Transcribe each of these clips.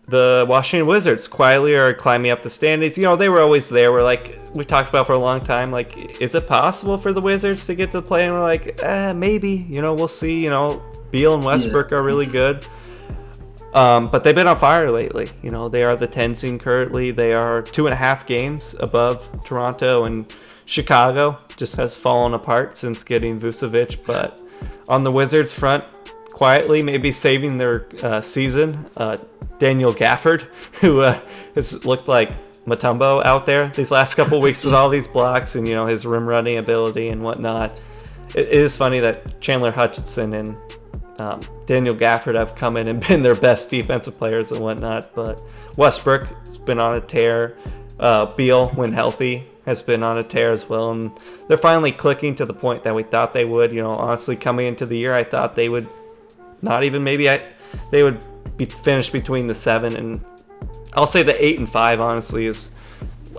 the Washington Wizards quietly are climbing up the standings. They were always there. We talked about for a long time, is it possible for the Wizards to get to the play? And we're like, maybe. We'll see. Beal and Yeah. Westbrook are really good. But they've been on fire lately. They are the 10 seed currently. They are 2.5 games above Toronto, and Chicago just has fallen apart since getting Vucevic. But on the Wizards front, quietly maybe saving their season, Daniel Gafford, who has looked like Mutombo out there these last couple weeks with all these blocks and his rim running ability and whatnot. It is funny that Chandler Hutchinson and Daniel Gafford have come in and been their best defensive players and whatnot, but Westbrook has been on a tear. Beal, when healthy, has been on a tear as well, and they're finally clicking to the point that we thought they would. Honestly, coming into the year, I thought they would not even they would be finished between the 7 and I'll say the 8 and 5. Honestly, is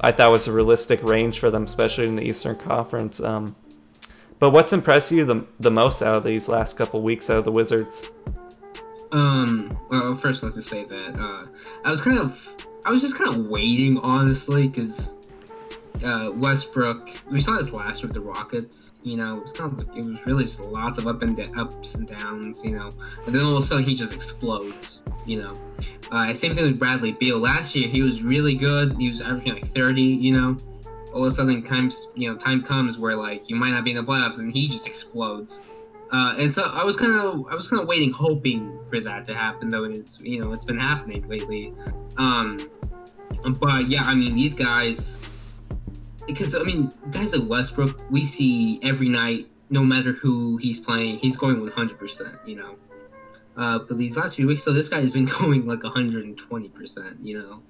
I thought was a realistic range for them, especially in the Eastern Conference. But what's impressed you the most out of these last couple weeks out of the Wizards? Well, first, let's just say that I was just kind of waiting, honestly, because Westbrook. We saw this last year with the Rockets. It was kind of it was really just lots of ups and downs. And then all of a sudden he just explodes. Same thing with Bradley Beal. Last year he was really good. He was averaging like 30. All of a sudden time comes where you might not be in the playoffs and he just explodes. And so I was kind of waiting, hoping for that to happen. Though it's been happening lately. But yeah, these guys. Because, guys like Westbrook, we see every night, no matter who he's playing, he's going 100%, But these last few weeks, so this guy has been going 120%,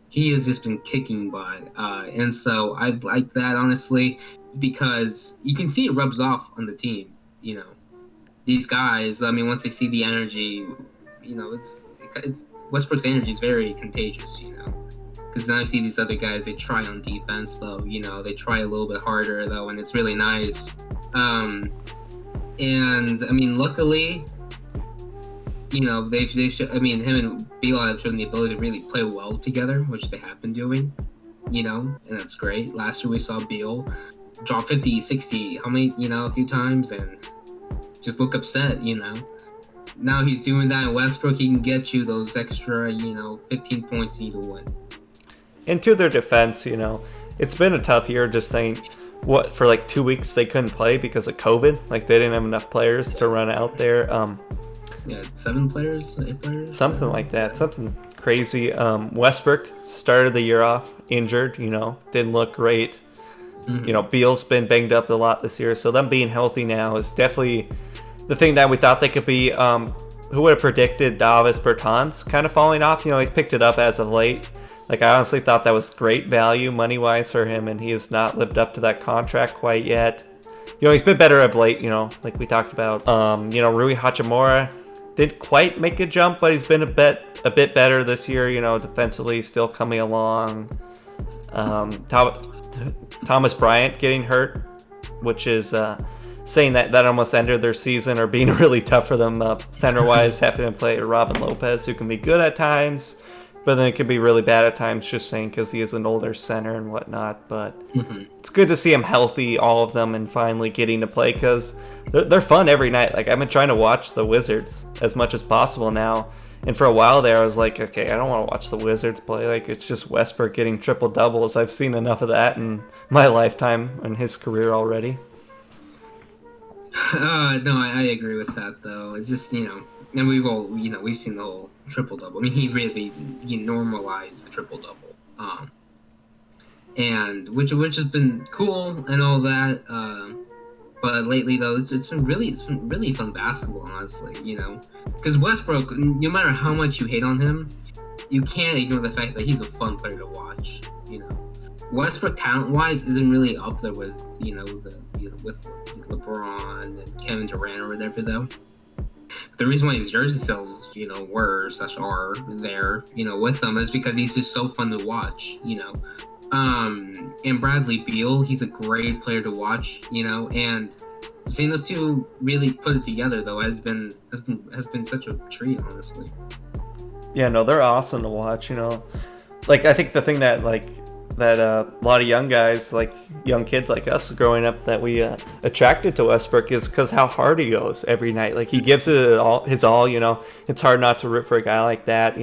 He has just been kicking butt. And so I like that, honestly, because you can see it rubs off on the team, These guys, once they see the energy, it's Westbrook's energy is very contagious, Because now I see these other guys, they try on defense, though. They try a little bit harder, though, and it's really nice. And luckily, they've him and Beal have shown the ability to really play well together, which they have been doing. And that's great. Last year we saw Beal drop 50, 60, a few times, and just look upset. Now he's doing that in Westbrook. He can get you those extra, 15 points you need to win. And to their defense, it's been a tough year just saying for 2 weeks they couldn't play because of COVID. They didn't have enough players to run out there. 7 players, 8 players? Something like that. Something crazy. Westbrook started the year off injured, didn't look great. Mm-hmm. Beal's been banged up a lot this year, so them being healthy now is definitely the thing that we thought they could be. Who would have predicted Davis Bertans kind of falling off? He's picked it up as of late. I honestly thought that was great value money-wise for him, and he has not lived up to that contract quite yet. He's been better of late, like we talked about. Rui Hachimura didn't quite make a jump, but he's been a bit better this year, defensively still coming along. Thomas Bryant getting hurt, which is saying that almost ended their season or being really tough for them center-wise, having to play Robin Lopez, who can be good at times, but then it could be really bad at times, just saying, because he is an older center and whatnot. But It's good to see him healthy, all of them, and finally getting to play, because they're fun every night. I've been trying to watch the Wizards as much as possible now, and for a while there I was like, okay, I don't want to watch the Wizards play. It's just Westbrook getting triple doubles. I've seen enough of that in my lifetime and his career already. No, I agree with that, though. It's just, and we've seen the whole triple-double. He normalized the triple-double. And which has been cool and all that. But lately, though, it's been really fun basketball, honestly, Because Westbrook, no matter how much you hate on him, you can't ignore the fact that he's a fun player to watch, Westbrook, talent-wise, isn't really up there with, with LeBron and Kevin Durant or whatever, though. The reason why his jersey sales, are there, with him is because he's just so fun to watch, And Bradley Beal, he's a great player to watch, and seeing those two really put it together, though, has been such a treat, honestly. Yeah, no, they're awesome to watch. Like I think the thing that a lot of young guys, like young kids like us growing up, that we attracted to Westbrook is because how hard he goes every night. Like he gives it all, his all. It's hard not to root for a guy like that.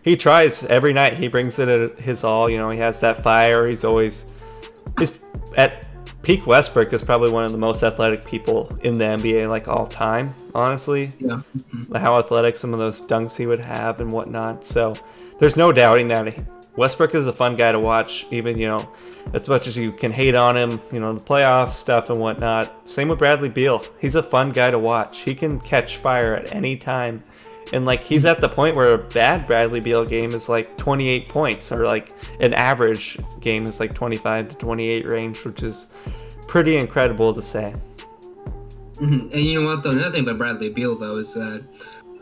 He tries every night. He brings it at his all. He has that fire. He's at peak. Westbrook is probably one of the most athletic people in the NBA, like all time, honestly. Yeah. How athletic some of those dunks he would have and whatnot. So there's no doubting that Westbrook is a fun guy to watch, even, as much as you can hate on him, the playoff stuff and whatnot. Same with Bradley Beal. He's a fun guy to watch. He can catch fire at any time. And, like, he's at the point where a bad Bradley Beal game is, like, 28 points, or, like, an average game is, like, 25 to 28 range, which is pretty incredible to say. Mm-hmm. And you know what, though? Another thing about Bradley Beal, though, is that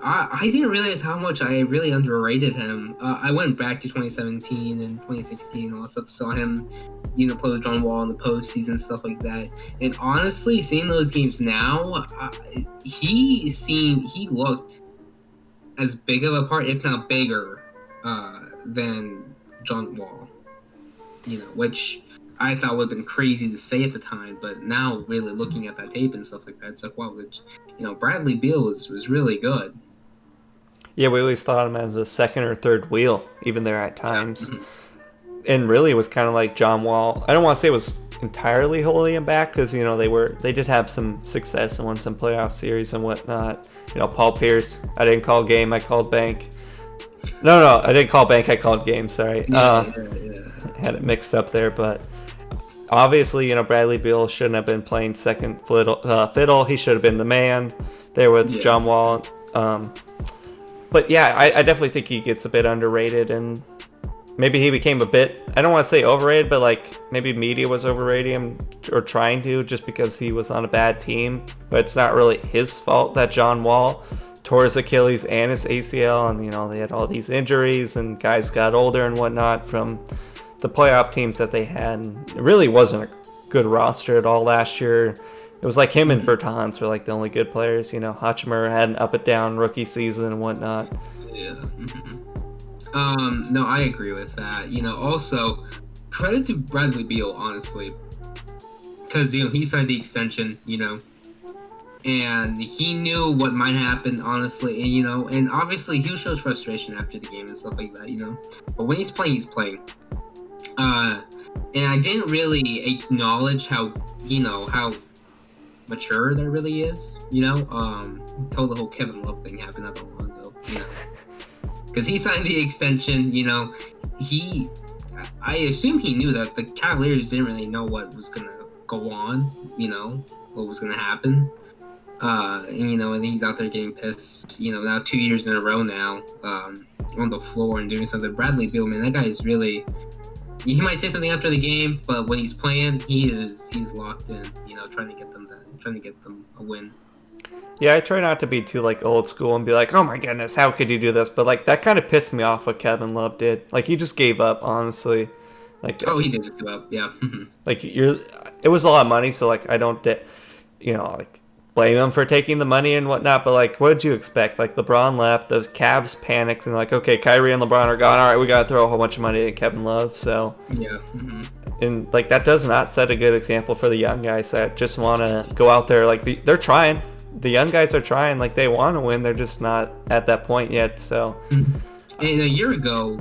I didn't realize how much I really underrated him. I went back to 2017 and 2016 and all that stuff, saw him, play with John Wall in the postseason, stuff like that. And honestly, seeing those games now, he looked as big of a part, if not bigger, than John Wall. Which I thought would have been crazy to say at the time, but now really looking at that tape and stuff like that, it's like, wow, Bradley Beal was really good. Yeah, we always thought of him as a second or third wheel, even there at times. And really it was kind of like John Wall. I don't want to say it was entirely holding him back, because, they did have some success and won some playoff series and whatnot. Paul Pierce, I didn't call game, I called bank. No, I didn't call bank, I called game, sorry. Had it mixed up there, but obviously, Bradley Beal shouldn't have been playing second fiddle. He should have been the man there with John Wall. But yeah, I definitely think he gets a bit underrated, and maybe he became a bit, I don't want to say overrated, but like maybe media was overrating him or trying to, just because he was on a bad team. But it's not really his fault that John Wall tore his Achilles and his ACL, and they had all these injuries and guys got older and whatnot from the playoff teams that they had. And it really wasn't a good roster at all last year. It was like him and Bertans were like the only good players. Hachimura had an up and down rookie season and whatnot. Yeah. No, I agree with that. Also, credit to Bradley Beal, honestly, because he signed the extension, and he knew what might happen, honestly, and obviously he shows frustration after the game and stuff like that, but when he's playing, he's playing. And I didn't really acknowledge how mature that really is, until the whole Kevin Love thing happened not that long ago, because he signed the extension, I assume he knew that the Cavaliers didn't really know what was gonna go on, what was gonna happen, and he's out there getting pissed, now 2 years in a row now, on the floor and doing something. Bradley Beal, man, that guy is really, he might say something after the game, but when he's playing, he's locked in, trying to get them a win. Yeah, I try not to be too like old school and be like, oh my goodness, how could you do this? But like that kind of pissed me off what Kevin Love did. Like he just gave up, honestly. Like he did just give up, yeah. Like it was a lot of money, so like I don't like blame him for taking the money and whatnot, but like what did you expect? Like LeBron left, the Cavs panicked and like, okay, Kyrie and LeBron are gone, all right, we gotta throw a whole bunch of money at Kevin Love. So yeah. And like that does not set a good example for the young guys that just want to go out there. Like they're trying, the young guys are trying, like they want to win, they're just not at that point yet. So and a year ago,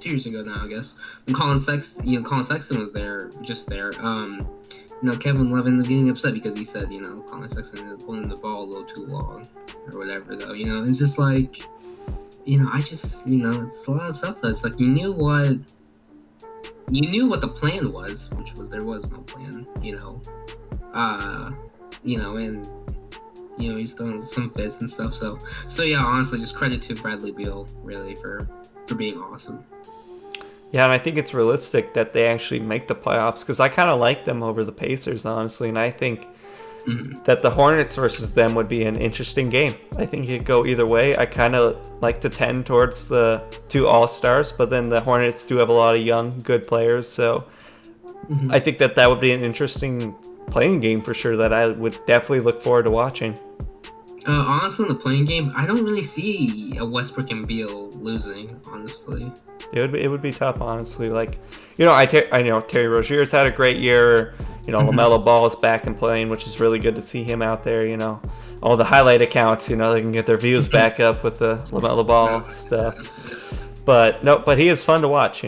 2 years ago now, I guess, when Colin Sexton was there, Kevin Love ended up getting upset because he said, Colin Sexton is pulling the ball a little too long or whatever, though. It's just like, I just, it's a lot of stuff that's like, you knew what the plan was, which was there was no plan, and, he's throwing some fits and stuff. So yeah, honestly, just credit to Bradley Beal, really, for being awesome. Yeah, and I think it's realistic that they actually make the playoffs, because I kind of like them over the Pacers, honestly, and I think that the Hornets versus them would be an interesting game. I think it could go either way. I kind of like to tend towards the two All-Stars, but then the Hornets do have a lot of young, good players, so I think that would be an interesting playing game for sure that I would definitely look forward to watching. Honestly, in the playing game, I don't really see a Westbrook and Beal losing. Honestly. It would be tough, honestly. Like, I know Terry Rozier's had a great year. Mm-hmm. LaMelo Ball is back and playing, which is really good to see him out there. All the highlight accounts, they can get their views back up with the LaMelo Ball stuff. But no, but he is fun to watch.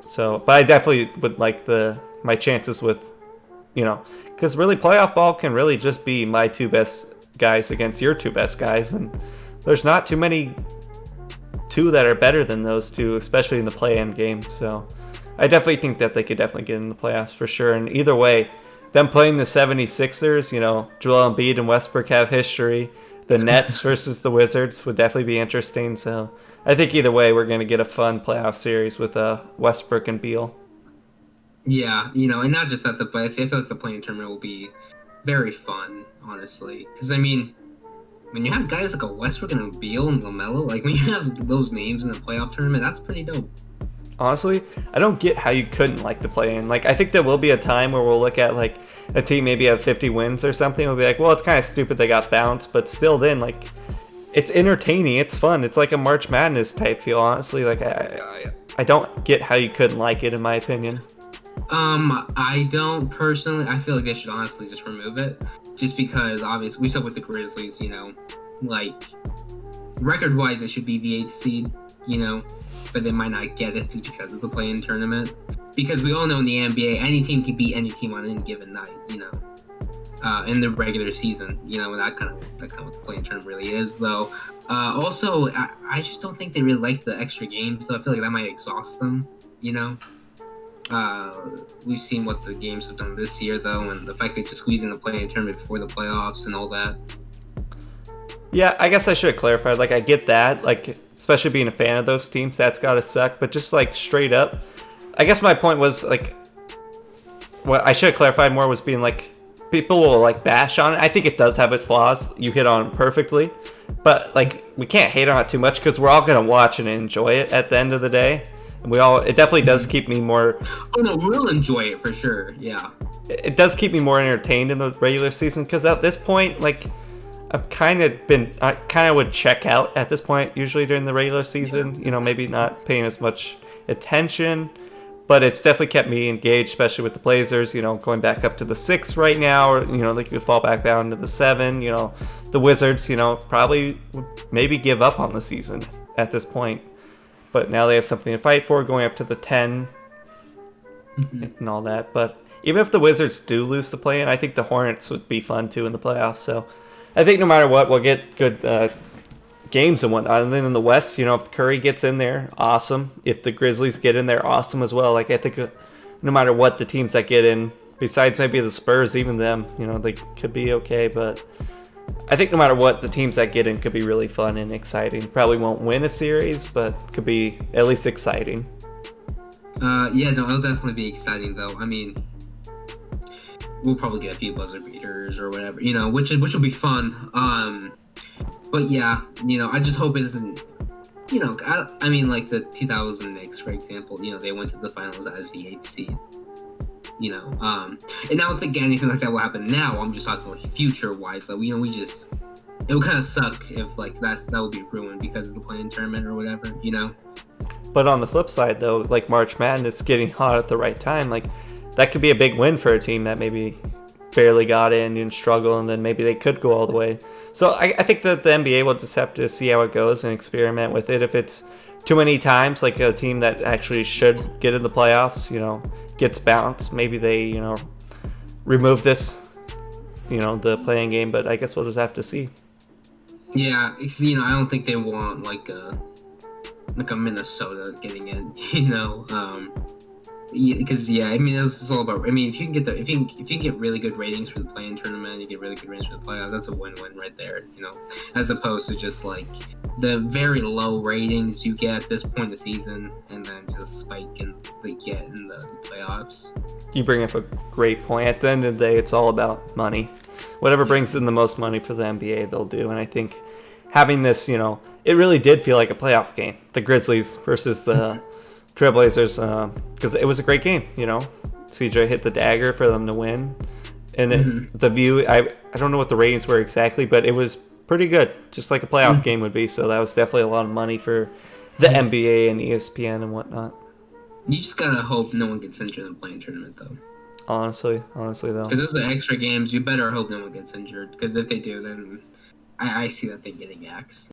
So, but I definitely would like my chances with, because really playoff ball can really just be my two best guys against your two best guys, and there's not too many two that are better than those two, especially in the play-in game. So I definitely think that they could definitely get in the playoffs for sure. And either way, them playing the 76ers, Joel Embiid and Westbrook have history. The Nets versus the Wizards would definitely be interesting. So I think either way, we're going to get a fun playoff series with Westbrook and Beal. Yeah, and not just that, but I feel like the playing tournament will be very fun, honestly. Because, I mean, when you have guys like a Westbrook and a Beal and LaMelo, like, when you have those names in the playoff tournament, that's pretty dope. Honestly, I don't get how you couldn't like the play-in. Like, I think there will be a time where we'll look at, like, a team maybe have 50 wins or something. We'll be like, well, it's kind of stupid they got bounced, but still then, like, it's entertaining. It's fun. It's like a March Madness type feel, honestly. Like, I don't get how you couldn't like it, in my opinion. I don't personally. I feel like they should honestly just remove it, just because obviously we saw with the Grizzlies, like record-wise, it should be the 8th seed, but they might not get it just because of the play-in tournament. Because we all know in the NBA, any team can beat any team on any given night, in the regular season, and that kind of what the play-in tournament really is, though. Also, I just don't think they really like the extra games, so I feel like that might exhaust them, We've seen what the games have done this year, though, and the fact they just squeeze in the play-in tournament before the playoffs and all that. Yeah, I guess I should have clarified. Like, I get that. Like, especially being a fan of those teams, that's got to suck. But just, like, straight up, I guess my point was, like, what I should have clarified more was being, like, people will, like, bash on it. I think it does have its flaws. You hit on it perfectly. But, like, we can't hate on it too much because we're all going to watch and enjoy it at the end of the day. It definitely does keep me more. Oh no, we'll enjoy it for sure. Yeah. It does keep me more entertained in the regular season because at this point, like, I kind of would check out at this point usually during the regular season. Maybe not paying as much attention, but it's definitely kept me engaged, especially with the Blazers. Going back up to the 6 right now, or they could fall back down to the 7. The Wizards, probably would maybe give up on the season at this point. But now they have something to fight for, going up to the 10 and all that. But even if the Wizards do lose the play-in, I think the Hornets would be fun too in the playoffs. So I think no matter what, we'll get good games and whatnot. And then in the West, if Curry gets in there, awesome. If the Grizzlies get in there, awesome as well. Like, I think no matter what, the teams that get in, besides maybe the Spurs, even them, they could be okay. But I think no matter what, the teams that get in could be really fun and exciting. Probably won't win a series, but could be at least exciting. Yeah, no, it'll definitely be exciting, though. I mean, we'll probably get a few buzzer beaters or whatever, which will be fun. But yeah, I just hope it isn't, I mean, like the 2000 Knicks, for example, they went to the finals as the 8th seed. And I don't think anything like that will happen now. I'm just talking like future-wise. Like, it would kind of suck if like that would be ruined because of the play-in tournament or whatever. But on the flip side, though, like March Madness getting hot at the right time, like that could be a big win for a team that maybe barely got in and struggle, and then maybe they could go all the way. So I think that the NBA will just have to see how it goes and experiment with it. If it's too many times, like a team that actually should get in the playoffs, gets bounced, maybe they, remove this, the playing game. But I guess we'll just have to see. Yeah, I don't think they want like a Minnesota getting in, because I mean, this is all about. I mean, if you can get really good ratings for the play-in tournament, you get really good ratings for the playoffs. That's a win-win right there, as opposed to just like the very low ratings you get at this point in the season, and then just spike and they get in the playoffs. You bring up a great point. At the end of the day, it's all about money. Whatever brings in the most money for the NBA, they'll do. And I think having this, it really did feel like a playoff game. The Grizzlies versus the Trailblazers, because it was a great game. CJ hit the dagger for them to win, and the view. I don't know what the ratings were exactly, but it was pretty good, just like a playoff game would be. So that was definitely a lot of money for the NBA and ESPN and whatnot. You just gotta hope no one gets injured in the playing tournament, though. Honestly though. Because those are extra games. You better hope no one gets injured. Because if they do, then I see that thing getting axed.